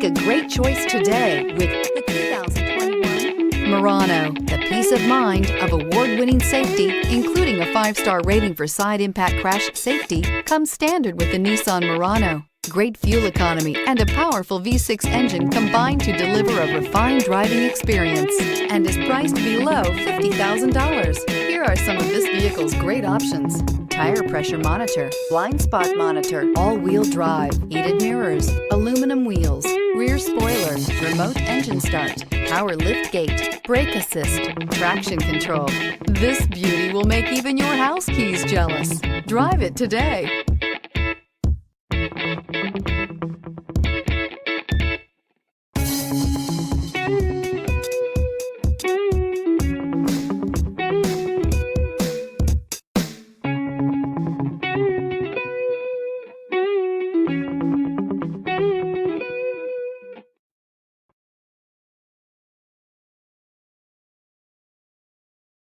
a great choice today with the 2021 Murano. The peace of mind of award-winning safety, including a 5-star rating for side impact crash safety, comes standard with the Nissan Murano. Great fuel economy and a powerful V6 engine combine to deliver a refined driving experience and is priced below $50,000. Here are some of this vehicle's great options: tire pressure monitor, blind spot monitor, all-wheel drive, heated mirrors, aluminum wheels, rear spoiler, remote engine start, power lift gate, brake assist, traction control. This beauty will make even your house keys jealous. Drive it today.